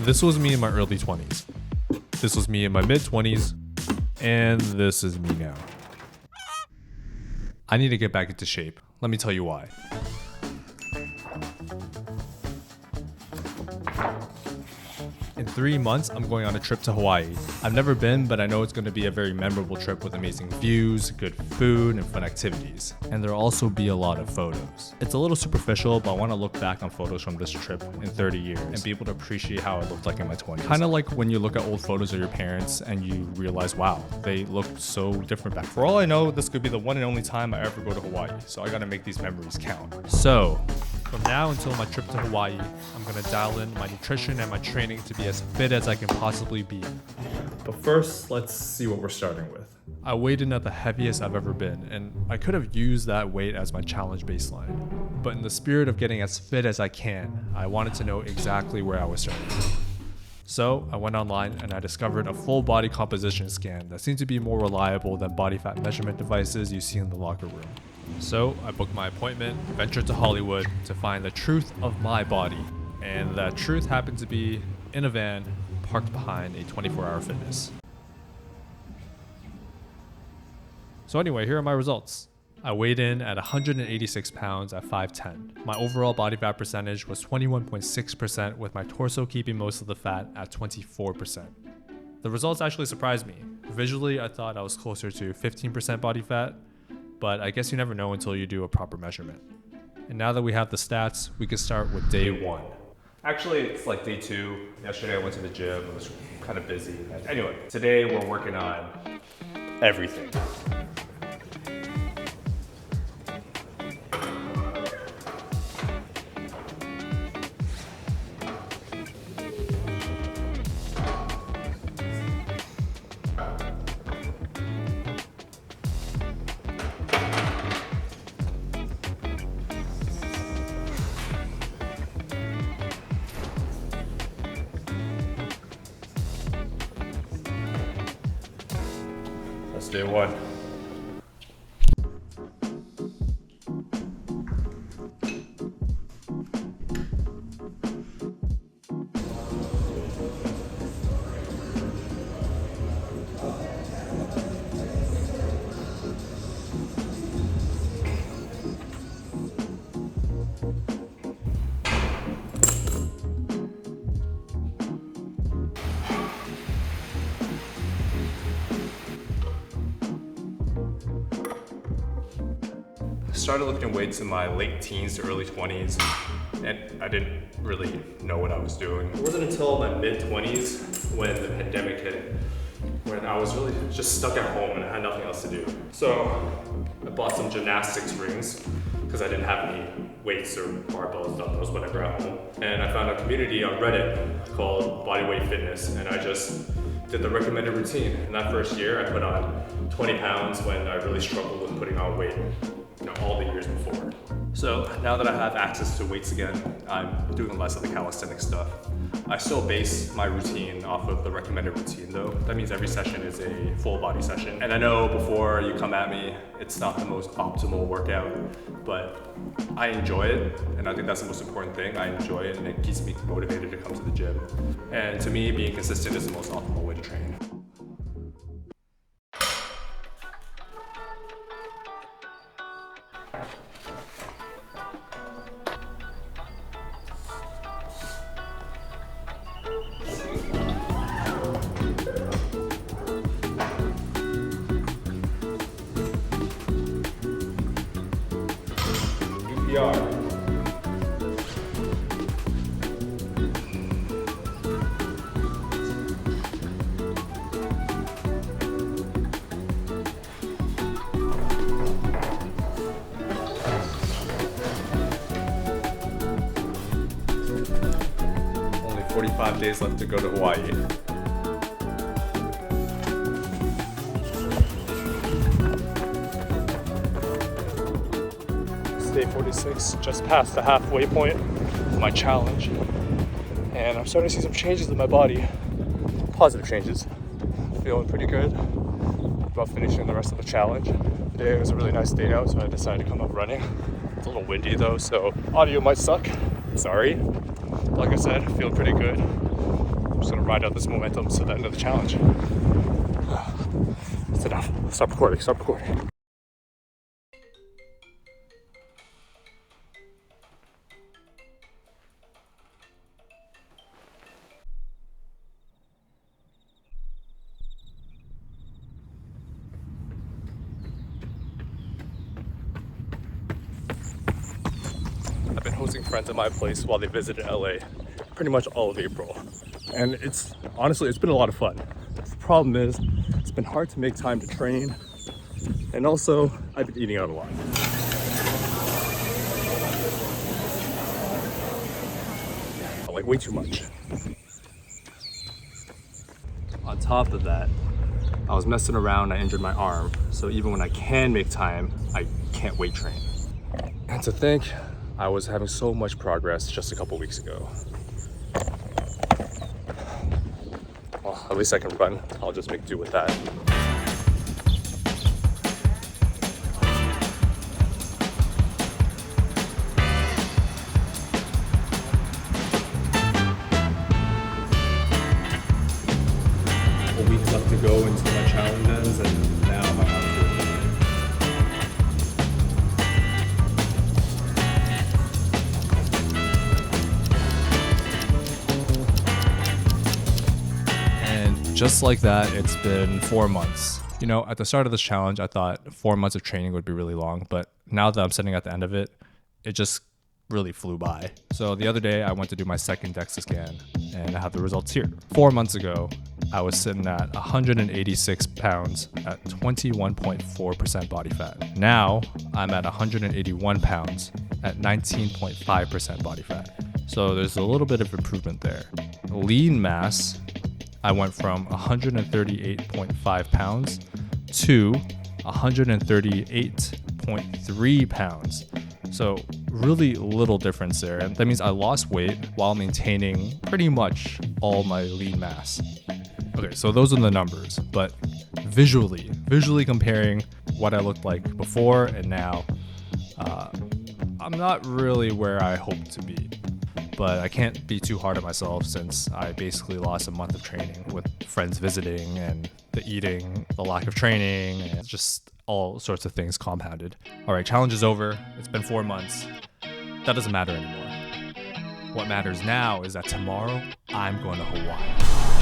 This was me in my early 20s. This was me in my mid 20s. And this is me now. I need to get back into shape. Let me tell you why. In 3 months, I'm going on a trip to Hawaii. I've never been, but I know it's going to be a very memorable trip with amazing views, good food, and fun activities. And there'll also be a lot of photos. It's a little superficial, but I want to look back on photos from this trip in 30 years and be able to appreciate how it looked like in my 20s. Kind of like when you look at old photos of your parents and you realize, wow, they looked so different back. For all I know, this could be the one and only time I ever go to Hawaii, so I gotta make these memories count. So, from now until my trip to Hawaii, I'm gonna dial in my nutrition and my training to be as fit as I can possibly be. But first, let's see what we're starting with. I weighed in at the heaviest I've ever been, and I could have used that weight as my challenge baseline. But in the spirit of getting as fit as I can, I wanted to know exactly where I was starting. So I went online and I discovered a full body composition scan that seemed to be more reliable than body fat measurement devices you see in the locker room. So I booked my appointment, ventured to Hollywood to find the truth of my body. And that truth happened to be in a van parked behind a 24-hour fitness. So anyway, here are my results. I weighed in at 186 pounds at 5'10". My overall body fat percentage was 21.6%, with my torso keeping most of the fat at 24%. The results actually surprised me. Visually, I thought I was closer to 15% body fat, but I guess you never know until you do a proper measurement. And now that we have the stats, we can start with day 1. Actually, it's like day 2. Yesterday I went to the gym, it was kind of busy. Anyway, today we're working on everything. That's day 1. I started lifting weights in my late teens to early 20s, and I didn't really know what I was doing. It wasn't until my mid 20s when the pandemic hit, when I was really just stuck at home and I had nothing else to do. So I bought some gymnastics rings because I didn't have any weights or barbells, dumbbells, whatever at home. And I found a community on Reddit called Bodyweight Fitness, and I just did the recommended routine. In that first year, I put on 20 pounds when I really struggled with putting on weight, all the years before. So now that I have access to weights again, I'm doing less of the calisthenics stuff. I still base my routine off of the recommended routine though. That means every session is a full body session. And I know before you come at me, it's not the most optimal workout, but I enjoy it. And I think that's the most important thing. I enjoy it and it keeps me motivated to come to the gym. And to me, being consistent is the most optimal way to train. PR. Only 45 days left to go to Hawaii. Day 46, just past the halfway point of my challenge, and I'm starting to see some changes in my body, positive changes. Feeling pretty good about finishing the rest of the challenge. Today was a really nice day out, so I decided to come up running. It's a little windy though, so audio might suck, sorry. Like I said, feeling pretty good. just gonna ride out this momentum to the end of the challenge. That's enough. Stop recording. Stop recording. I've been hosting friends at my place while they visited LA pretty much all of April. And it's been a lot of fun. The problem is, it's been hard to make time to train. And also, I've been eating out a lot. Like way too much. On top of that, I was messing around, I injured my arm. So even when I can make time, I can't weight train. And to think, I was having so much progress just a couple weeks ago. Well, at least I can run. I'll just make do with that. A week left to go into my challenge ends, and now my arm's doing it. Just like that, it's been 4 months. You know, at the start of this challenge, I thought 4 months of training would be really long, but now that I'm sitting at the end of it, it just really flew by. So the other day, I went to do my second DEXA scan, and I have the results here. 4 months ago, I was sitting at 186 pounds at 21.4% body fat. Now, I'm at 181 pounds at 19.5% body fat. So there's a little bit of improvement there. Lean mass, I went from 138.5 pounds to 138.3 pounds. So really little difference there. And that means I lost weight while maintaining pretty much all my lean mass. Okay, so those are the numbers, but visually comparing what I looked like before and now, I'm not really where I hope to be. But I can't be too hard on myself since I basically lost a month of training with friends visiting and the eating, the lack of training, and just all sorts of things compounded. All right, challenge is over. It's been 4 months. That doesn't matter anymore. What matters now is that tomorrow I'm going to Hawaii.